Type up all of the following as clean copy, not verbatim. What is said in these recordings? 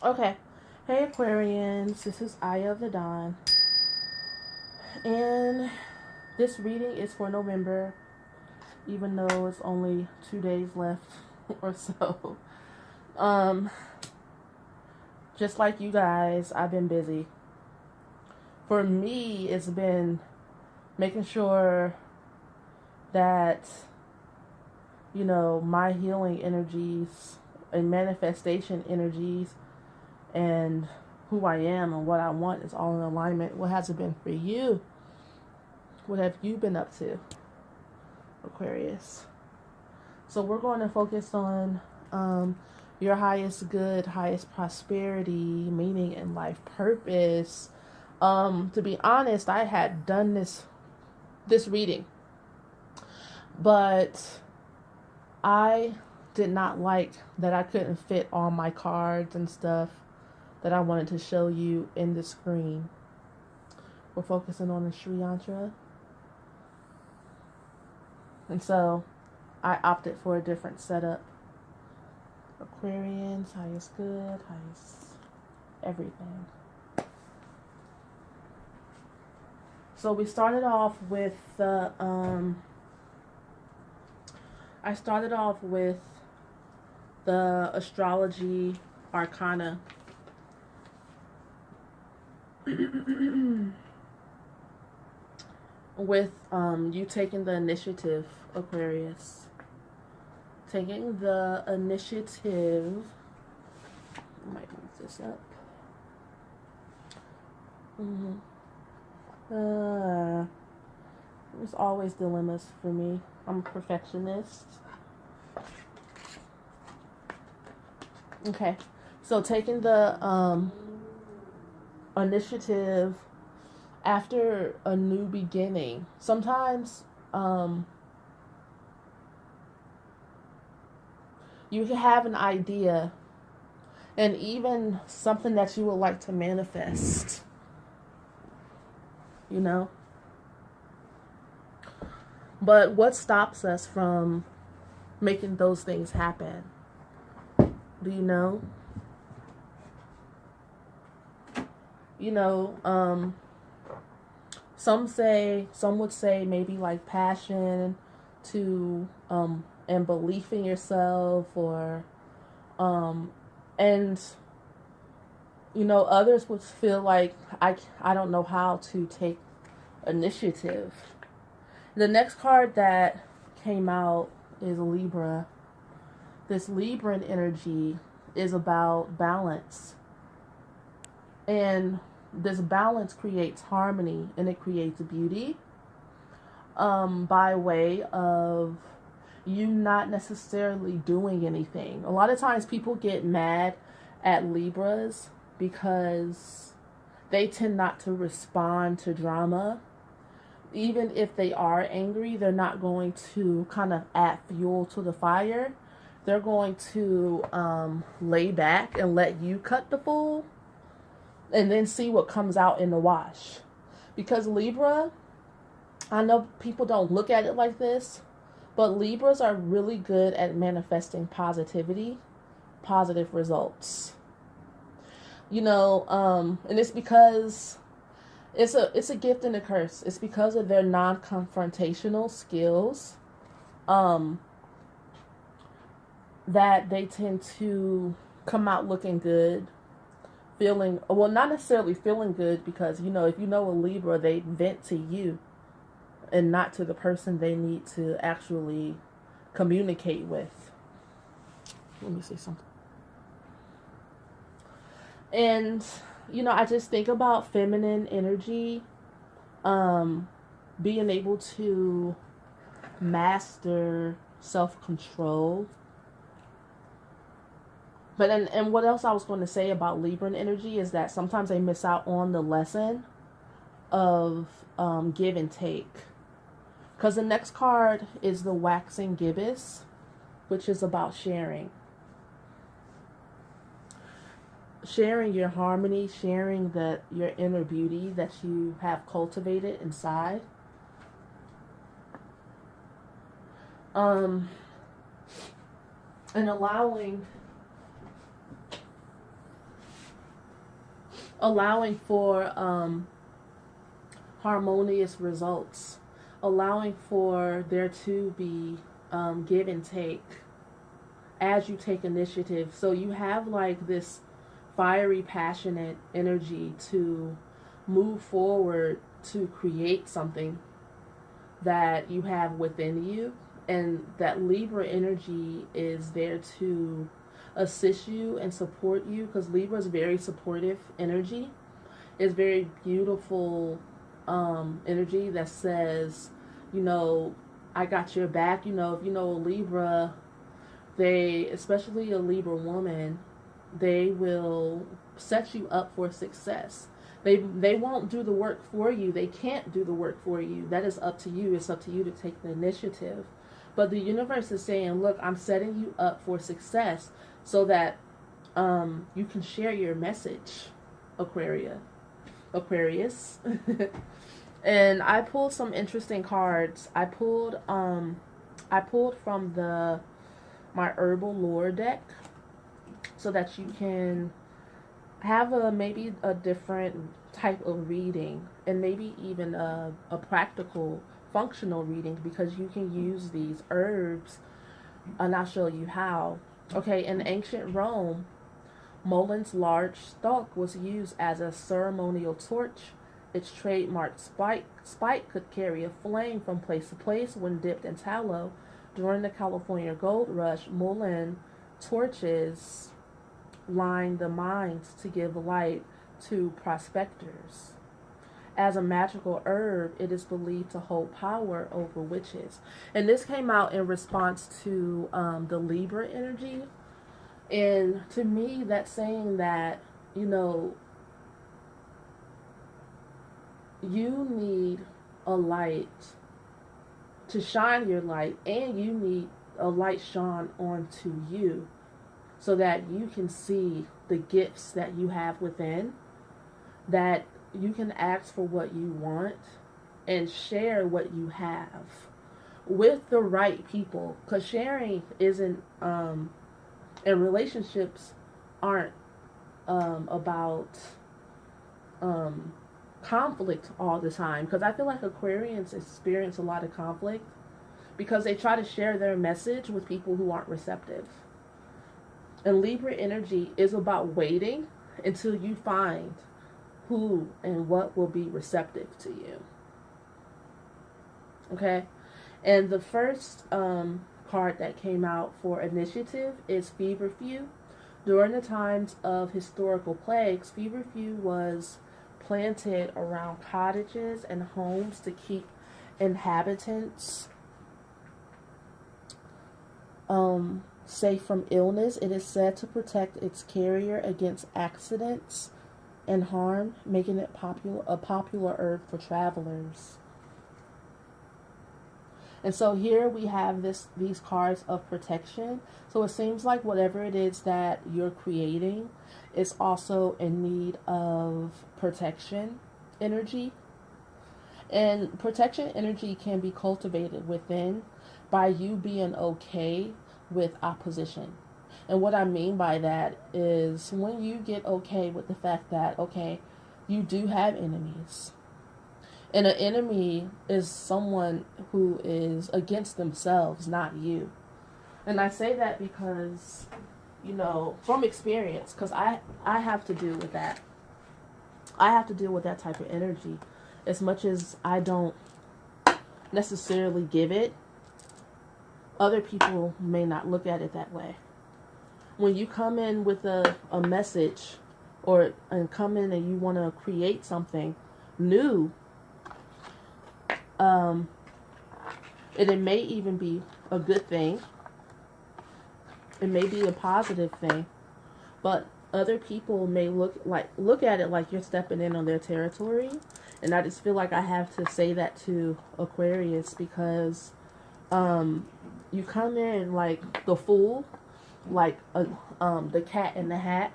Okay. Hey Aquarians, this is Aya of the Dawn. And this reading is for November, even though it's only 2 days left or so. Um, just like you guys, I've been busy. For me, it's been making sure that, my healing energies and manifestation energies and who I am and what I want is all in alignment. What has it been for you? What have you been up to, Aquarius? So we're going to focus on your highest good, highest prosperity, meaning in life, purpose. To be honest, I had done this reading, but I did not like that I couldn't fit all my cards and stuff that I wanted to show you in the screen. We're focusing on the Sri Yantra. And so I opted for a different setup. Aquarians, highest good, highest everything. So we started off with the I started off with the astrology arcana. With you taking the initiative, Aquarius. Taking the initiative. I might move this up. There's always dilemmas for me. I'm a perfectionist. Okay, so taking the initiative after a new beginning. Sometimes you can have an idea and even something that you would like to manifest. But what stops us from making those things happen? Do you know? Some would say maybe like passion to and belief in yourself, or and others would feel like I don't know how to take initiative. The next card that came out is Libra. This Libran energy is about balance. And this balance creates harmony and it creates beauty by way of you not necessarily doing anything. A lot of times people get mad at Libras because they tend not to respond to drama. Even if they are angry, they're not going to kind of add fuel to the fire. They're going to lay back and let you cut the fool and then see what comes out in the wash. Because Libra, I know people don't look at it like this, but Libras are really good at manifesting positivity, positive results. And it's because it's a gift and a curse. It's because of their non-confrontational skills that they tend to come out looking good, not necessarily feeling good, because if you know a Libra, they vent to you and not to the person they need to actually communicate with. Let me say something. And I just think about feminine energy, being able to master self-control. But and what else I was going to say about Libran energy is that sometimes they miss out on the lesson of give and take. Because the next card is the Waxing Gibbous, which is about sharing. Sharing your harmony, sharing your inner beauty that you have cultivated inside. And allowing for harmonious results, allowing for there to be give and take as you take initiative. So you have like this fiery, passionate energy to move forward to create something that you have within you. And that Libra energy is there to assist you and support you, because Libra is very supportive energy. It's very beautiful energy that says, you know, I got your back. You know, if you know a Libra, they, especially a Libra woman, they will set you up for success. They won't do the work for you. They can't do the work for you. That is up to you. It's up to you to take the initiative. But the universe is saying, look, I'm setting you up for success so that you can share your message, Aquarius. And I pulled some interesting cards. I pulled from my Herbal Lore deck, so that you can have maybe a different type of reading, and maybe even a practical, functional reading, because you can use these herbs, and I'll show you how. Okay, in ancient Rome, Molin's large stalk was used as a ceremonial torch. Its trademark spike could carry a flame from place to place when dipped in tallow. During the California Gold Rush, Molin torches lined the mines to give light to prospectors. As a magical herb, it is believed to hold power over witches. And this came out in response to the Libra energy. And to me, that's saying that, you know, you need a light to shine your light, and you need a light shone onto you so that you can see the gifts that you have within, that you can ask for what you want and share what you have with the right people. Because sharing isn't, and relationships aren't about conflict all the time. Because I feel like Aquarians experience a lot of conflict because they try to share their message with people who aren't receptive. And Libra energy is about waiting until you find who and what will be receptive to you. Okay? And the first card that came out for initiative is feverfew. During the times of historical plagues, feverfew was planted around cottages and homes to keep inhabitants safe from illness. It is said to protect its carrier against accidents and harm, making it a popular herb for travelers. And so here we have these cards of protection. So it seems like whatever it is that you're creating is also in need of protection energy. And protection energy can be cultivated within by you being okay with opposition. And what I mean by that is when you get okay with the fact that, okay, you do have enemies. And an enemy is someone who is against themselves, not you. And I say that because, you know, from experience, because I have to deal with that. I have to deal with that type of energy. As much as I don't necessarily give it, other people may not look at it that way. When you come in with a message and come in and you want to create something new, it may even be a good thing. It may be a positive thing, but other people may look at it like you're stepping in on their territory. And I just feel like I have to say that to Aquarius, because you come in like the fool, like the cat in the hat,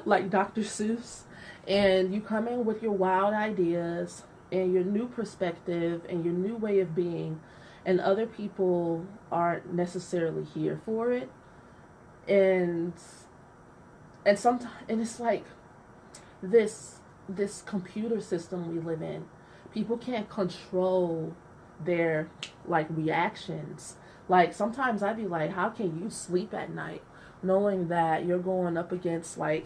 like Dr. Seuss, and you come in with your wild ideas and your new perspective and your new way of being, and other people aren't necessarily here for it. And sometimes, and it's like, this computer system we live in. People can't control their like reactions. Like sometimes I'd be like, how can you sleep at night knowing that you're going up against like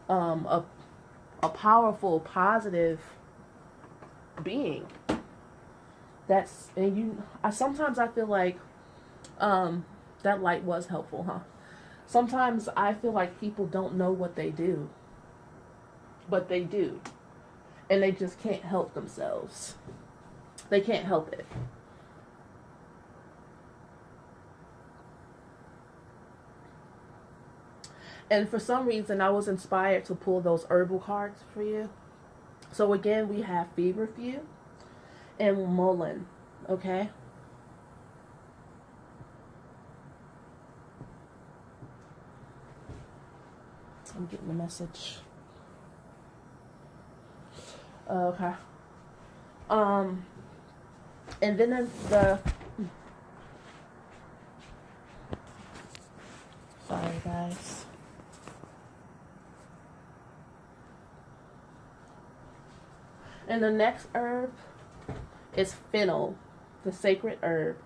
a powerful, positive being? That's, and you, sometimes I feel like that light was helpful, huh? Sometimes I feel like people don't know what they do, but they do, and they just can't help themselves. They can't help it. And for some reason, I was inspired to pull those herbal cards for you. So again, we have feverfew and mullein, okay? I'm getting the message. Okay. And then in the, sorry guys. And the next herb is fennel, the sacred herb.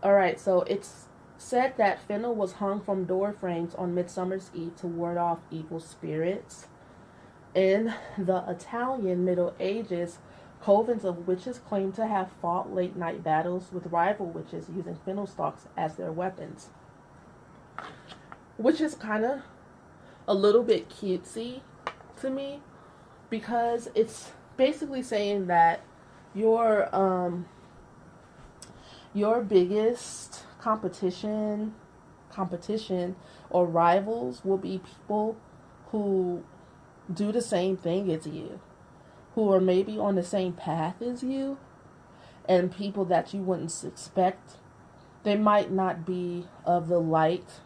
Alright, so it's said that fennel was hung from door frames on Midsummer's Eve to ward off evil spirits. In the Italian Middle Ages, covens of witches claimed to have fought late-night battles with rival witches using fennel stalks as their weapons. Which is kind of a little bit cutesy to me, because it's basically saying that your biggest competition or rivals will be people who do the same thing as you, who are maybe on the same path as you, and people that you wouldn't expect. They might not be of the light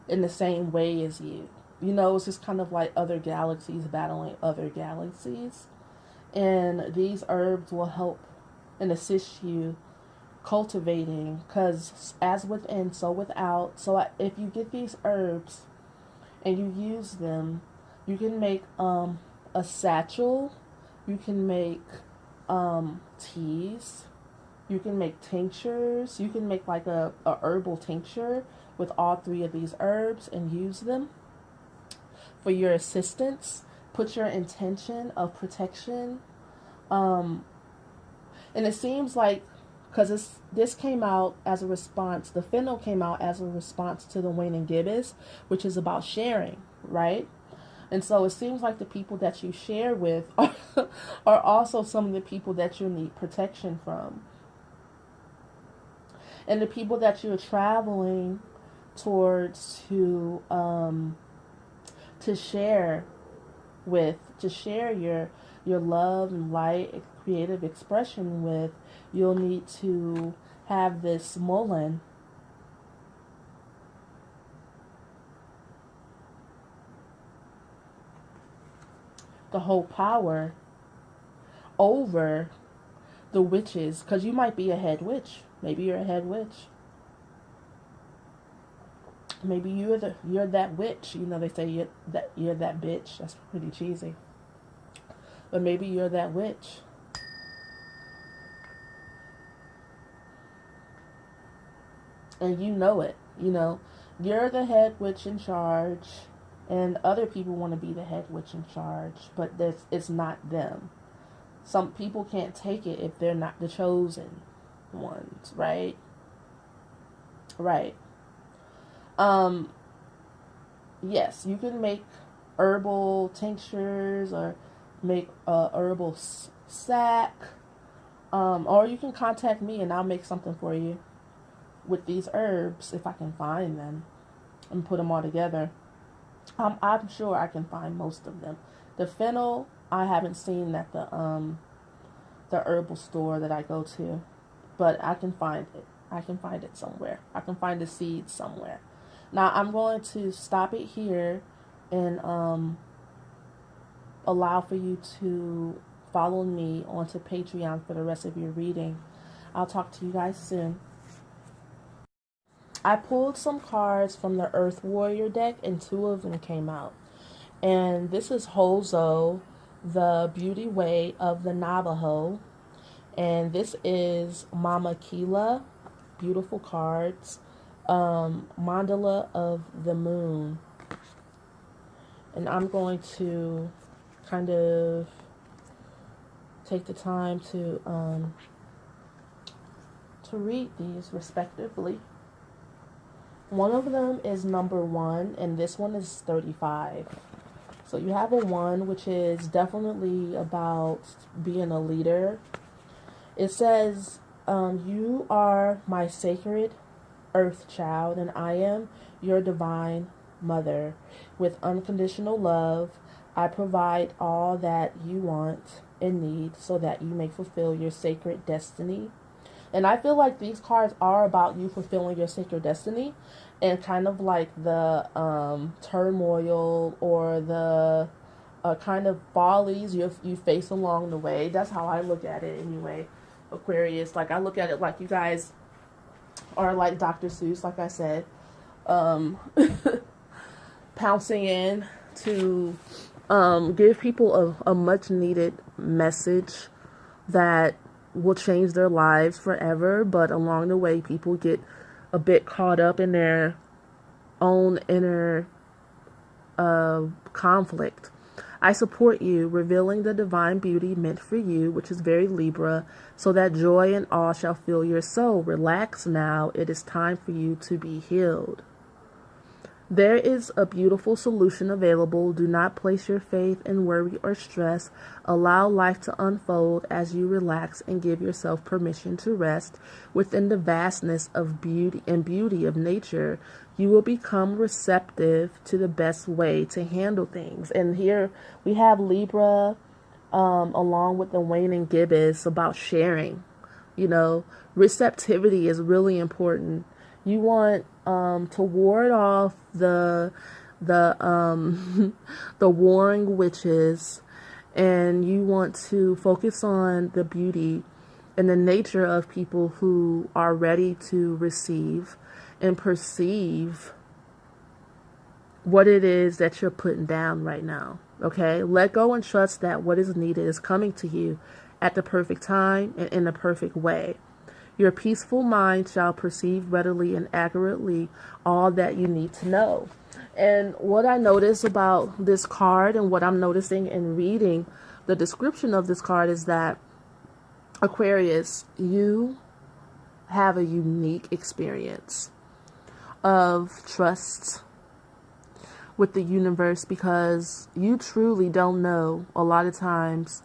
in the same way as you. You know, it's just kind of like other galaxies battling other galaxies. And these herbs will help and assist you cultivating, because as within, so without. So if you get these herbs and you use them, you can make a satchel, you can make teas, you can make tinctures, you can make like a herbal tincture with all three of these herbs and use them for your assistance. Put your intention of protection. And it seems like, because this came out as a response, the fennel came out as a response to the waning gibbous, which is about sharing, right? And so it seems like the people that you share with are also some of the people that you need protection from. And the people that you're traveling towards to share with, to share your love and light, creative expression with, you'll need to have this mullein. The whole power over the witches, because you might be a head witch. Maybe you're a head witch. Maybe you're that witch. You know, they say you're that bitch. That's pretty cheesy. But maybe you're that witch. And you know it. You know, you're the head witch in charge, and other people want to be the head witch in charge, but it's not them. Some people can't take it if they're not the chosen ones, right? Right. Yes, you can make herbal tinctures or make a herbal sack, or you can contact me and I'll make something for you with these herbs if I can find them and put them all together. I'm sure I can find most of them. The fennel, I haven't seen at the herbal store that I go to, but I can find it. I can find it somewhere. I can find the seeds somewhere. Now I'm going to stop it here and allow for you to follow me onto Patreon for the rest of your reading. I'll talk to you guys soon. I pulled some cards from the Earth Warrior deck and 2 of them came out. And this is Hozo, the beauty way of the Navajo. And this is Mama Kila, beautiful cards. Mandala of the Moon. And I'm going to kind of take the time to read these respectively. One of them is number 1, and this one is 35. So you have a 1, which is definitely about being a leader. It says, you are my sacred earth child, and I am your divine mother. With unconditional love, I provide all that you want and need so that you may fulfill your sacred destiny. And I feel like these cards are about you fulfilling your sacred destiny, and kind of like the turmoil or the kind of follies you face along the way. That's how I look at it anyway, Aquarius. Like, I look at it like you guys are like Dr. Seuss, like I said, pouncing in to give people a much needed message that will change their lives forever. But along the way, people get a bit caught up in their own inner conflict. I support you, revealing the divine beauty meant for you, which is very Libra, so that joy and awe shall fill your soul. Relax now. It is time for you to be healed. There is a beautiful solution available. Do not place your faith in worry or stress. Allow life to unfold as you relax and give yourself permission to rest within the vastness of beauty of nature. You will become receptive to the best way to handle things. And here we have Libra, along with the waning gibbous, about sharing. You know, receptivity is really important. You want to ward off the the warring witches, and you want to focus on the beauty and the nature of people who are ready to receive and perceive what it is that you're putting down right now. Okay, let go and trust that what is needed is coming to you at the perfect time and in the perfect way. Your peaceful mind shall perceive readily and accurately all that you need to know. And what I notice about this card, and what I'm noticing in reading the description of this card, is that, Aquarius, you have a unique experience of trust with the universe, because you truly don't know a lot of times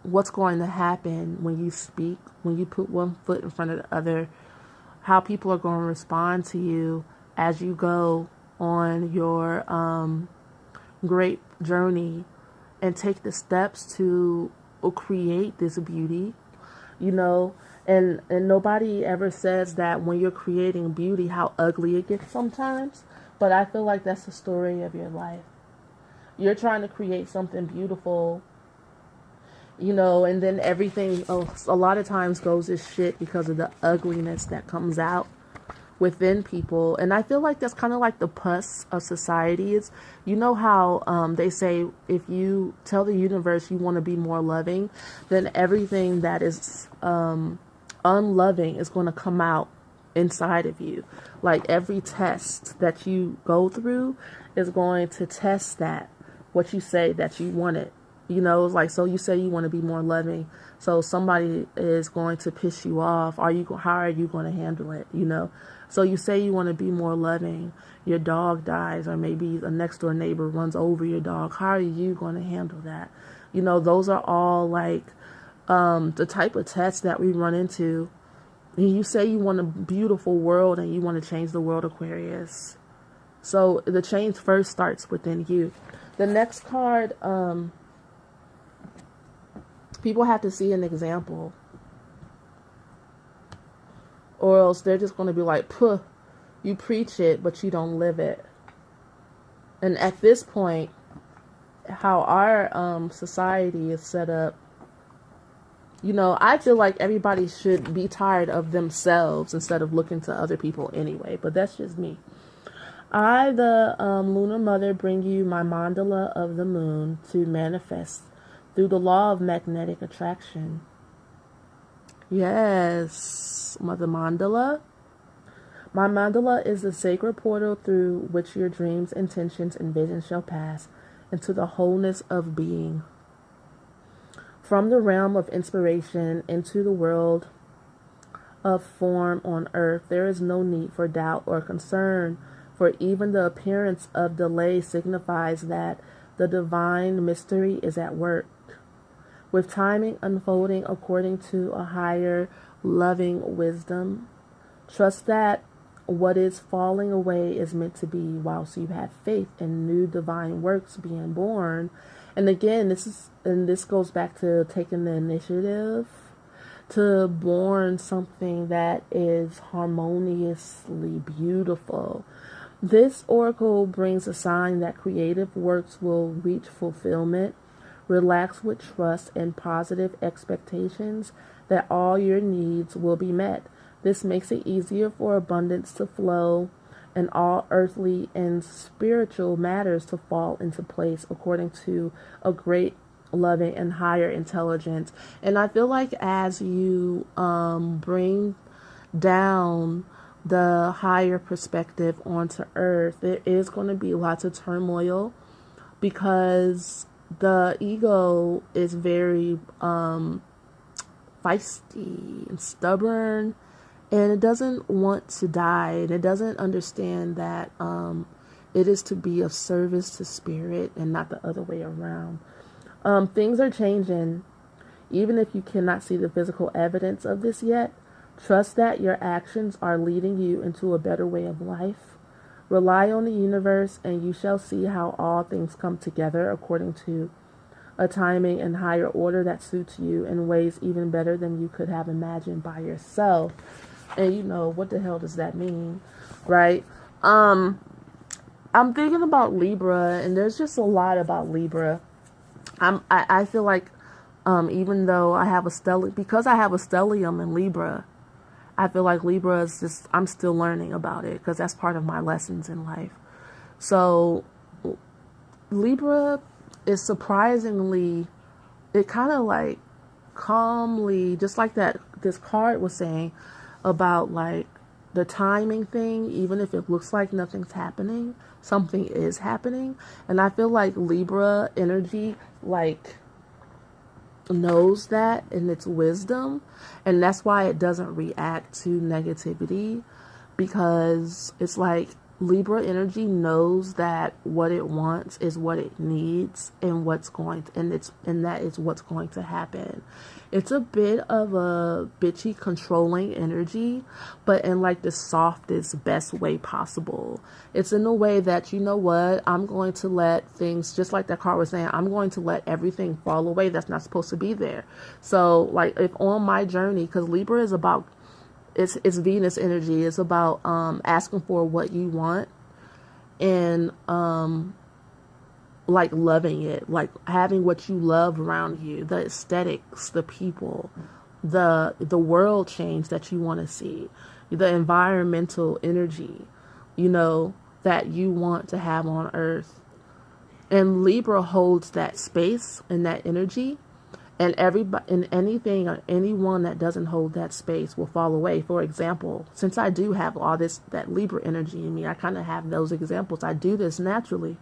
what's going to happen when you speak, when you put one foot in front of the other, how people are going to respond to you as you go on your great journey and take the steps to create this beauty, you know. And nobody ever says that when you're creating beauty, how ugly it gets sometimes. But I feel like that's the story of your life. You're trying to create something beautiful, you know, and then everything a lot of times goes to shit because of the ugliness that comes out within people. And I feel like that's kind of like the pus of society. It's, you know how they say if you tell the universe you want to be more loving, then everything that is unloving is going to come out inside of you. Like every test that you go through is going to test that, what you say that you wanted. You know, it's like, so you say you want to be more loving, so somebody is going to piss you off. How are you going to handle it? You know, so you say you want to be more loving, your dog dies, or maybe a next door neighbor runs over your dog. How are you going to handle that? You know, those are all like the type of tests that we run into. You say you want a beautiful world and you want to change the world, Aquarius. So the change first starts within you. The next card, people have to see an example, or else they're just going to be like, puh, you preach it, but you don't live it. And at this point, how our society is set up, you know, I feel like everybody should be tired of themselves instead of looking to other people anyway. But that's just me. I, the lunar mother, bring you my mandala of the moon to manifest through the law of magnetic attraction. Yes, Mother Mandala. My mandala is the sacred portal through which your dreams, intentions, and visions shall pass into the wholeness of being. From the realm of inspiration into the world of form on earth, there is no need for doubt or concern, for even the appearance of delay signifies that the divine mystery is at work, with timing unfolding according to a higher, loving wisdom. Trust that what is falling away is meant to be, whilst you have faith in new divine works being born. And again, this goes back to taking the initiative to born something that is harmoniously beautiful. This oracle brings a sign that creative works will reach fulfillment. Relax with trust and positive expectations that all your needs will be met. This makes it easier for abundance to flow and all earthly and spiritual matters to fall into place according to a great, loving, and higher intelligence. And I feel like as you bring down the higher perspective onto earth, there is going to be lots of turmoil, because the ego is very feisty and stubborn, and it doesn't want to die, and it doesn't understand that it is to be of service to spirit and not the other way around. Things are changing, even if you cannot see the physical evidence of this yet. Trust that your actions are leading you into a better way of life. Rely on the universe, and you shall see how all things come together according to a timing and higher order that suits you in ways even better than you could have imagined by yourself. And you know, what the hell does that mean, right? I'm thinking about Libra, and there's just a lot about Libra. I feel like even though I have because I have a stellium in Libra, I feel like Libra is just, I'm still learning about it, because that's part of my lessons in life. So Libra is surprisingly, it kind of like calmly, just like this card was saying about like the timing thing, even if it looks like nothing's happening, something is happening. And I feel like Libra energy like knows that in its wisdom, and that's why it doesn't react to negativity, because it's like Libra energy knows that what it wants is what it needs, and what's going to, and that is what's going to happen. It's a bit of a bitchy, controlling energy, but in like the softest, best way possible. It's in a way that, you know what, I'm going to let things, just like that card was saying, I'm going to let everything fall away that's not supposed to be there. So like if on my journey, because Libra is about, it's Venus energy. It's about asking for what you want, and like loving it, like having what you love around you, the aesthetics, the people, the world change that you want to see, the environmental energy, you know, that you want to have on earth. And Libra holds that space and that energy. And everybody, and anything or anyone that doesn't hold that space will fall away. For example, since I do have all that Libra energy in me, I kind of have those examples. I do this naturally,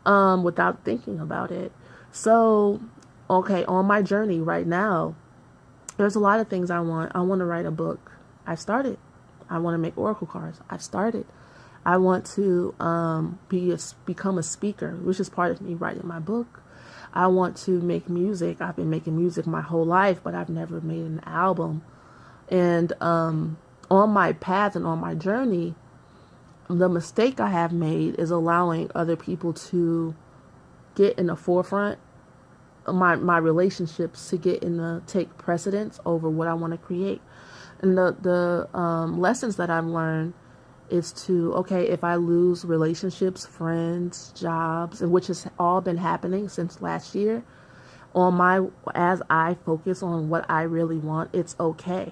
without thinking about it. So, okay, on my journey right now, there's a lot of things I want. I want to write a book. I've started. I want to make oracle cards. I've started. I want to become a speaker, which is part of me writing my book. I want to make music. I've been making music my whole life, but I've never made an album. And on my path and on my journey, the mistake I have made is allowing other people to get in the forefront, my relationships to take precedence over what I want to create. And the lessons that I've learned is to, okay, if I lose relationships, friends, jobs, and which has all been happening since last year, as I focus on what I really want, it's okay.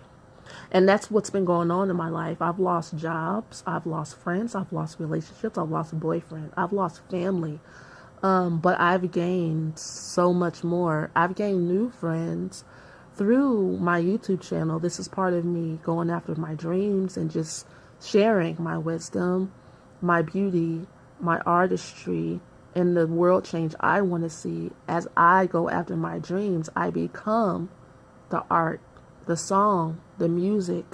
And that's what's been going on in my life. I've lost jobs, I've lost friends, I've lost relationships, I've lost boyfriend, I've lost family. But I've gained so much more. I've gained new friends through my YouTube channel. This is part of me going after my dreams and just sharing my wisdom, my beauty, my artistry, and the world change I want to see. As I go after my dreams, I become the art, the song, the music,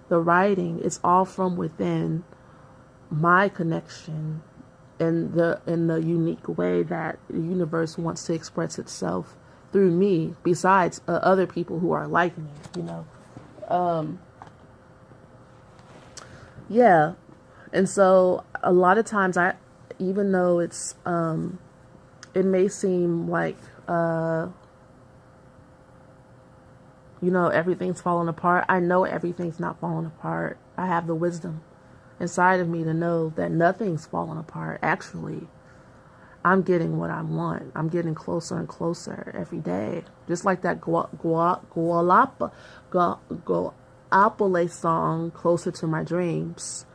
the writing. It's all from within my connection in the unique way that the universe wants to express itself through me, besides other people who are like me, you know. Yeah. And so a lot of times even though it's, it may seem like, you know, everything's falling apart. I know everything's not falling apart. I have the wisdom inside of me to know that nothing's falling apart. Actually, I'm getting what I want. I'm getting closer and closer every day. Just like that Guapole song, Closer to My Dreams.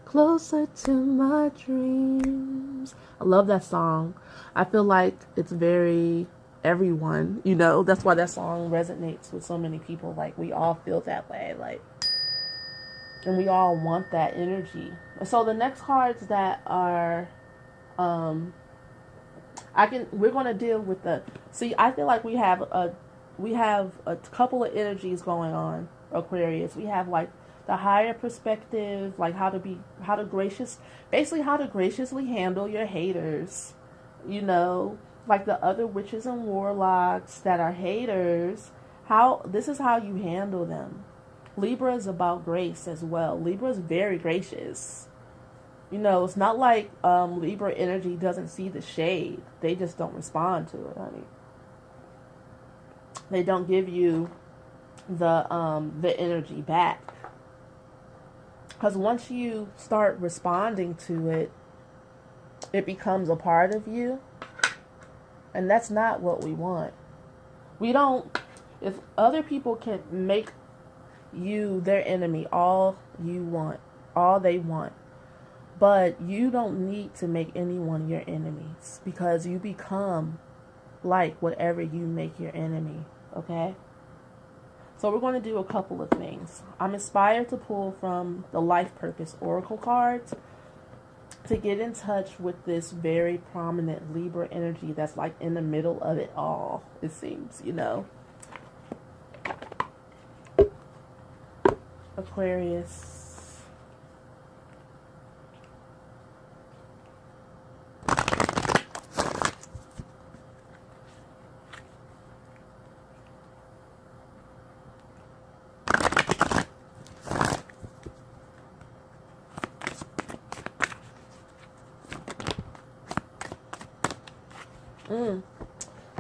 Closer to my dreams. I love that song. I feel like it's very everyone, you know. That's why that song resonates with so many people. Like, we all feel that way, like, and we all want that energy. So the next cards that are we're going to deal with I feel like we have a couple of energies going on, Aquarius. We have like the higher perspective, like how to graciously handle your haters, you know, like the other witches and warlocks that are haters. This is how you handle them. Libra is about grace as well. Libra is very gracious. You know, it's not like Libra energy doesn't see the shade. They just don't respond to it, honey. They don't give you the energy back. Because once you start responding to it, it becomes a part of you. And that's not what we want. If other people can make you their enemy all they want. But you don't need to make anyone your enemies, because you become like whatever you make your enemy, okay? So we're going to do a couple of things. I'm inspired to pull from the Life Purpose Oracle cards to get in touch with this very prominent Libra energy that's like in the middle of it all, it seems, you know. Aquarius.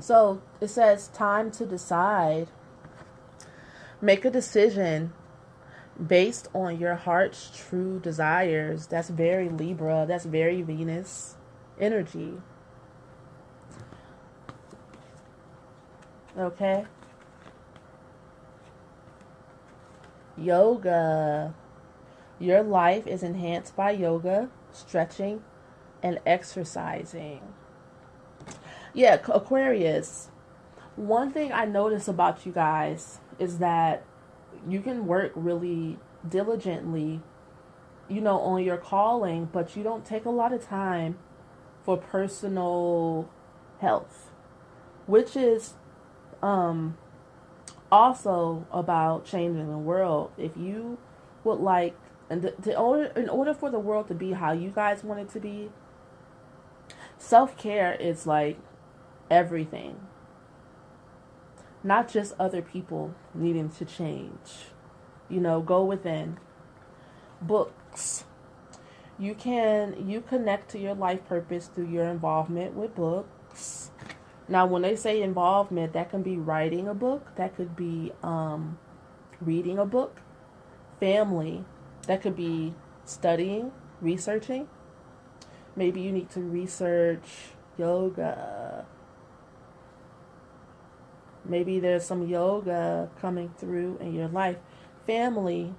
So it says time to decide. Make a decision based on your heart's true desires. That's very Libra. That's very Venus energy. Okay. Yoga. Your life is enhanced by yoga, stretching, and exercising. Yeah, Aquarius. One thing I notice about you guys is that you can work really diligently, you know, on your calling, but you don't take a lot of time for personal health, which is also about changing the world. If you would like, in order for the world to be how you guys want it to be, self-care is like everything. Not just other people needing to change. You know, go within. Books. You connect to your life purpose through your involvement with books. Now, when they say involvement, that can be writing a book. That could be reading a book. Family. That could be studying, researching. Maybe you need to research yoga. Maybe there's some yoga coming through in your life. Family,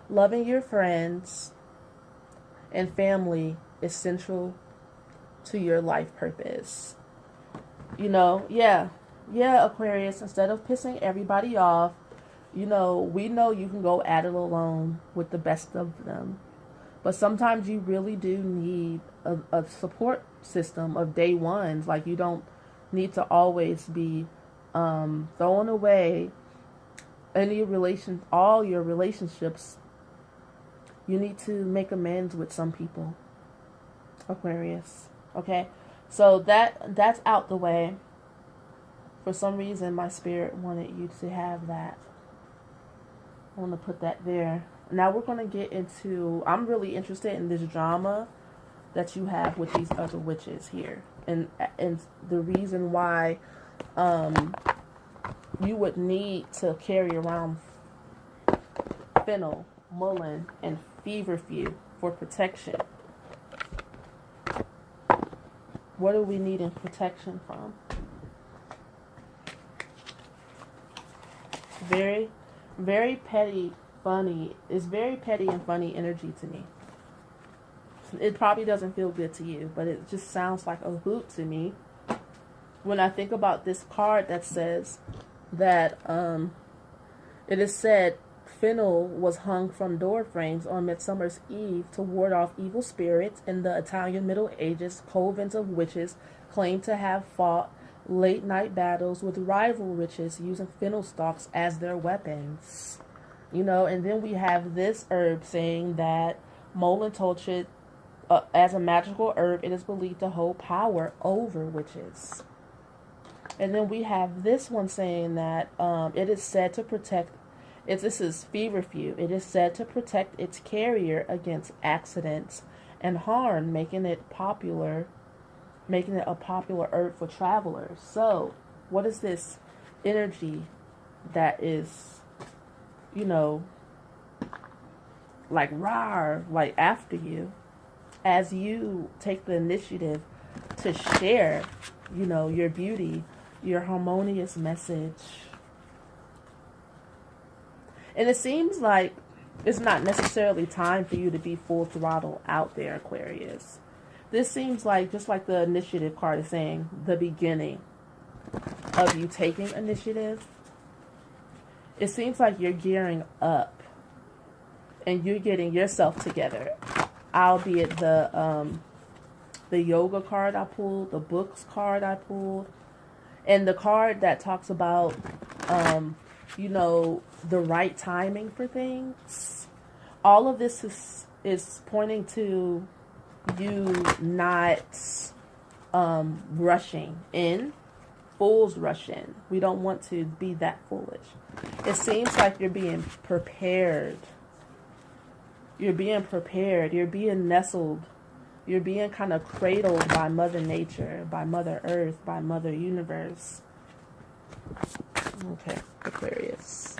loving your friends, and family is central to your life purpose. Yeah, Aquarius, instead of pissing everybody off, we know you can go at it alone with the best of them. But sometimes you really do need a support system of day ones. Like, you don't need to always be throwing away all your relationships. You need to make amends with some people, Aquarius. Okay? So that's out the way. For some reason, my spirit wanted you to have that. I want to put that there. Now we're going to get into, I'm really interested in this drama that you have with these other witches here. And the reason why you would need to carry around fennel, mullein, and feverfew for protection. What are we needing protection from? Very, very petty, funny. It's very petty and funny energy to me. It probably doesn't feel good to you, but it just sounds like a hoot to me. When I think about this card that says that it is said fennel was hung from door frames on Midsummer's Eve to ward off evil spirits. In the Italian Middle Ages, covens of witches claimed to have fought late night battles with rival witches using fennel stalks as their weapons. And then we have this herb saying that mullein tortured as a magical herb, it is believed to hold power over witches. And then we have this one saying that it is said to protect, this is feverfew, it is said to protect its carrier against accidents and harm, making it a popular herb for travelers. So, what is this energy that is, like rawr, like after you, as you take the initiative to share, your beauty, your harmonious message. And it seems like it's not necessarily time for you to be full throttle out there, Aquarius. This seems like, just like the initiative card is saying, the beginning of you taking initiative. It seems like you're gearing up and you're getting yourself together. Albeit the yoga card I pulled, the books card I pulled, and the card that talks about, the right timing for things. All of this is pointing to you not rushing in. Fools rush in. We don't want to be that foolish. It seems like you're being prepared. You're being prepared. You're being nestled. You're being kind of cradled by Mother Nature, by Mother Earth, by Mother Universe. Okay, Aquarius.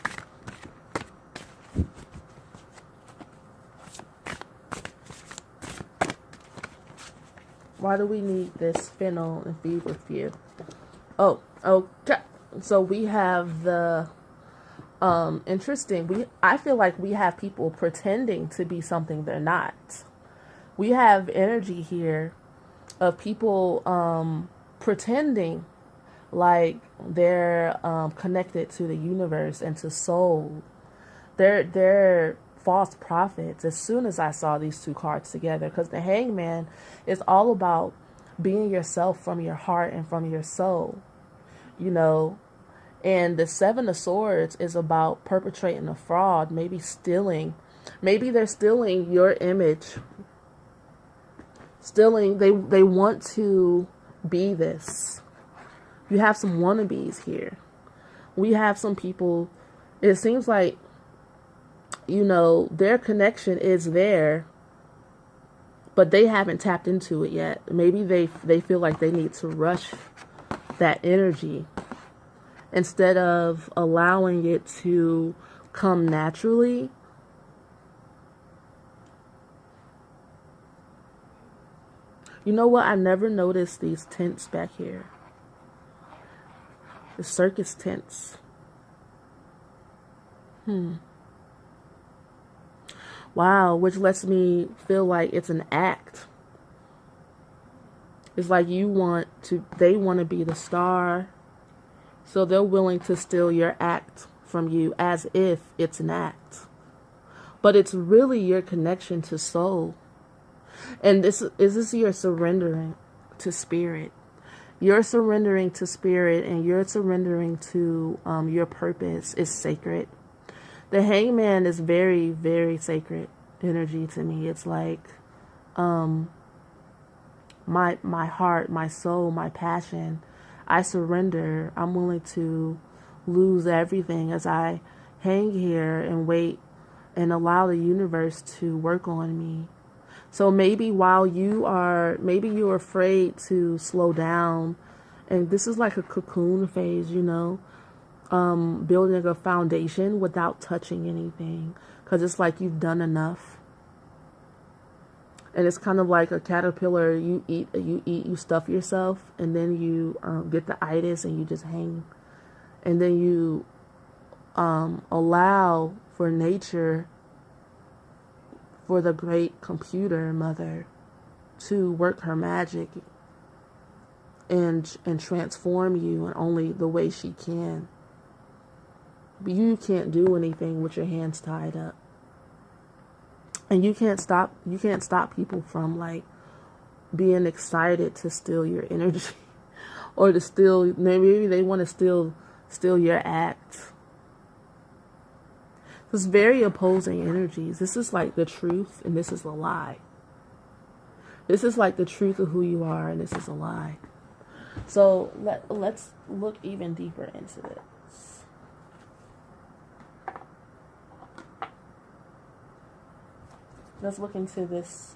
Why do we need this fennel and feverfew? Oh, okay. So we have the interesting. I feel like we have people pretending to be something they're not. We have energy here of people pretending like they're connected to the universe and to soul. They're false prophets as soon as I saw these two cards together, because the Hangman is all about being yourself from your heart and from your soul, and the Seven of Swords is about perpetrating a fraud, maybe they're stealing your image, they want to be this. You have some wannabes here. We have some people, it seems like, their connection is there, but they haven't tapped into it yet. Maybe they feel like they need to rush that energy instead of allowing it to come naturally. You know what? I never noticed these tints back here. The circus tents. Wow, which lets me feel like it's an act. It's like they want to be the star. So they're willing to steal your act from you as if it's an act. But it's really your connection to soul. And this you're surrendering to spirit. You're surrendering to spirit, and you're surrendering to your purpose is sacred. The hangman is very, very sacred energy to me. It's like my heart, my soul, my passion. I surrender. I'm willing to lose everything as I hang here and wait and allow the universe to work on me. So maybe you're afraid to slow down, and this is like a cocoon phase, building a foundation without touching anything, because it's like you've done enough. And it's kind of like a caterpillar. You stuff yourself, and then you get the itis, and you just hang, and then you allow for nature, for the great computer mother, to work her magic and transform you in only the way she can. But you can't do anything with your hands tied up. And you can't stop people from like being excited to steal your energy or to steal, maybe they want to steal your act. It's very opposing energies. This is like the truth, and this is a lie. This is like the truth of who you are, and this is a lie. So let's look even deeper into this. Let's look into this.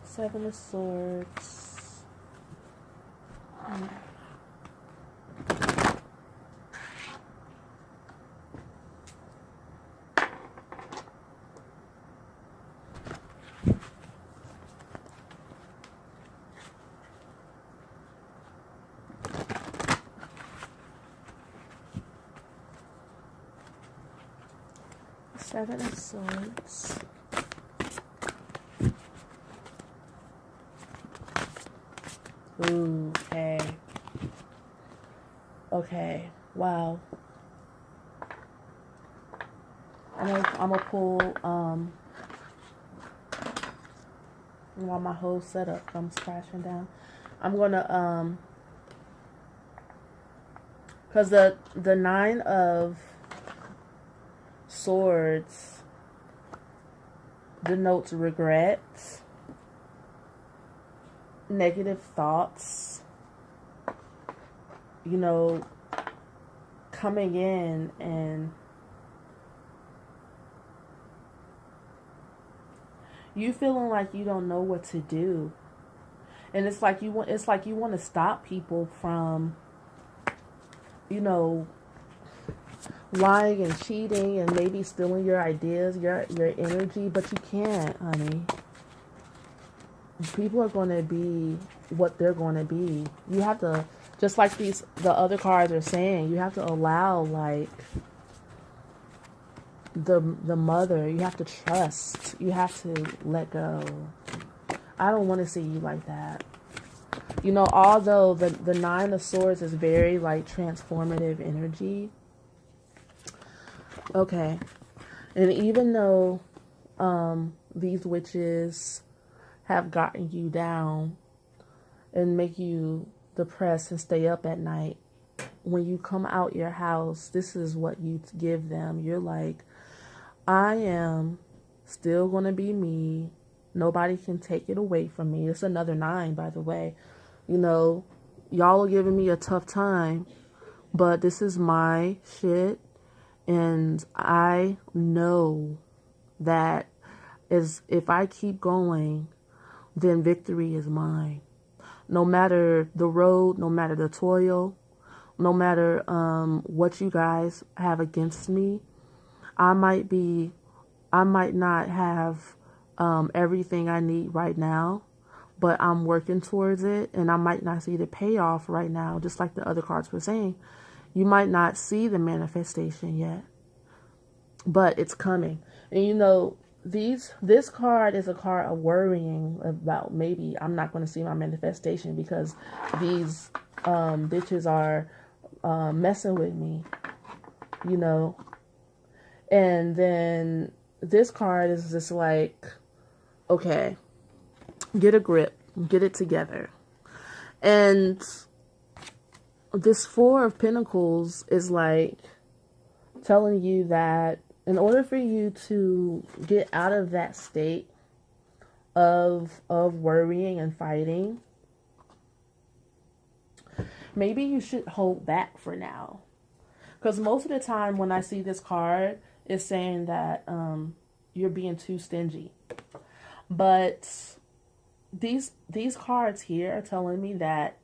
Seven of Swords. Seven of Swords. Ooh, okay. Okay. Wow. I'm gonna pull while my whole setup comes crashing down. I'm gonna because the Nine of Swords denotes regret, negative thoughts, coming in and you feeling like you don't know what to do. And it's like you want to stop people from, lying and cheating and maybe stealing your ideas, your energy, but you can't, honey. People are going to be what they're going to be. You have to, just like the other cards are saying, you have to allow, like, the mother. You have to trust. You have to let go. I don't want to see you like that. Although the Nine of Swords is very, like, transformative energy. Okay. And even though these witches have gotten you down and make you depressed and stay up at night, when you come out your house, this is what you give them. You're like, I am still going to be me, Nobody can take it away from me. It's another 9, by the way. You know, y'all are giving me a tough time, but this is my shit. And I know that if I keep going, then victory is mine. No matter the road, no matter the toil, no matter what you guys have against me, I might not have everything I need right now, but I'm working towards it, and I might not see the payoff right now, just like the other cards were saying. You might not see the manifestation yet, but it's coming. And you know, this card is a card of worrying about maybe I'm not going to see my manifestation because these bitches are messing with me, you know. And then this card is just like, okay, get a grip, get it together. And this 4 of Pentacles is like telling you that in order for you to get out of that state of worrying and fighting, maybe you should hold back for now. Because most of the time when I see this card, it's saying that you're being too stingy. But these cards here are telling me that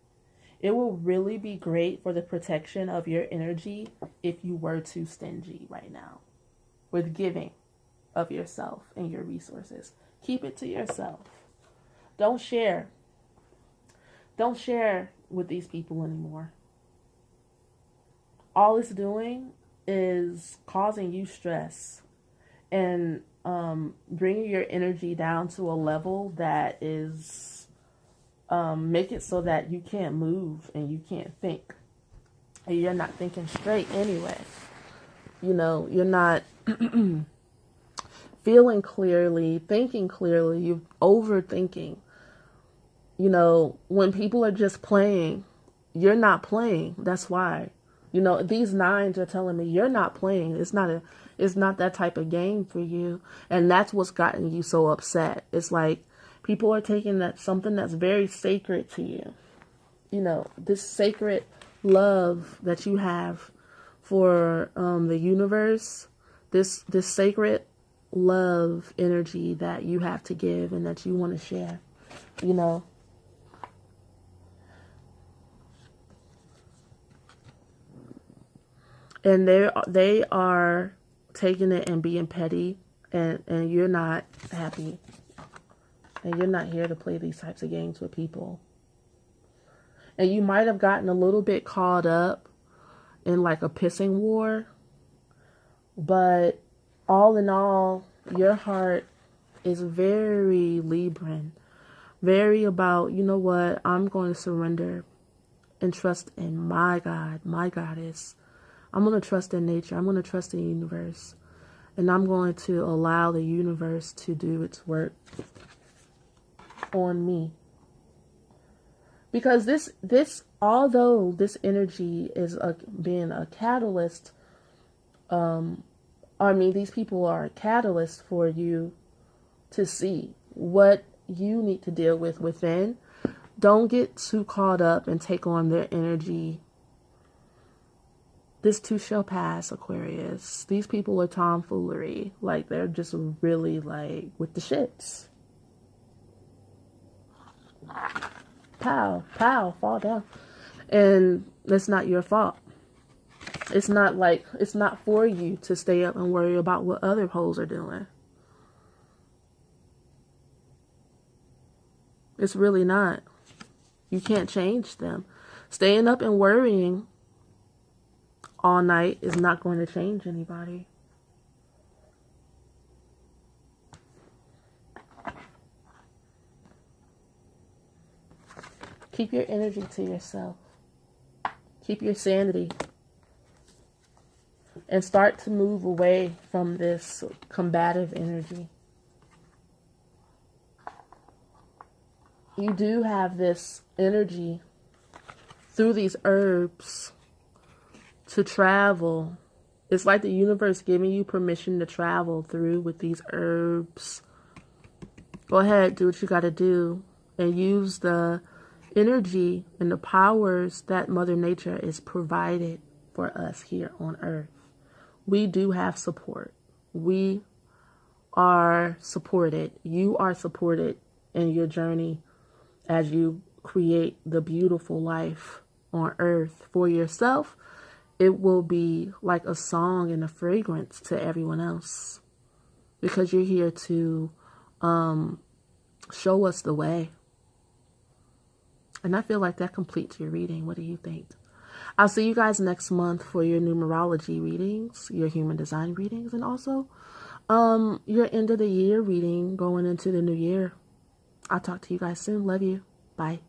it will really be great for the protection of your energy if you were too stingy right now with giving of yourself and your resources. Keep it to yourself. Don't share. Don't share with these people anymore. All it's doing is causing you stress and bringing your energy down to a level that is make it so that you can't move and you can't think. And you're not thinking straight anyway. You know, you're not feeling clearly, thinking clearly, you're overthinking. You know, when people are just playing, you're not playing. That's why. You know, these 9s are telling me you're not playing. It's not that type of game for you. And that's what's gotten you so upset. It's like people are taking that something that's very sacred to you. You know, this sacred love that you have for the universe, this sacred love energy that you have to give and that you want to share, you know. And they are taking it and being petty, and you're not happy. And you're not here to play these types of games with people. And you might have gotten a little bit caught up in like a pissing war. But all in all, your heart is very Libran. Very about, you know what, I'm going to surrender and trust in my God, my goddess. I'm going to trust in nature. I'm going to trust in the universe. And I'm going to allow the universe to do its work on me. Because this although this energy is being a catalyst, these people are a catalyst for you to see what you need to deal with within. Don't get too caught up and take on their energy. This too shall pass, Aquarius. These people are tomfoolery. Like, they're just really, like, with the shits. Pow, pow, fall down. And that's not your fault. It's not like, it's not for you to stay up and worry about what other hoes are doing. It's really not. You can't change them. Staying up and worrying all night is not going to change anybody. Keep your energy to yourself. Keep your sanity. And start to move away from this combative energy. You do have this energy through these herbs to travel. It's like the universe giving you permission to travel through with these herbs Go ahead, do what you got to do, and use the energy and the powers that Mother Nature is provided for us here on Earth. We do have support. We are supported. You are supported in your journey as you create the beautiful life on Earth for yourself. It will be like a song and a fragrance to everyone else, because you're here to show us the way. And I feel like that completes your reading. What do you think? I'll see you guys next month for your numerology readings, your human design readings, and also your end of the year reading going into the new year. I'll talk to you guys soon. Love you. Bye.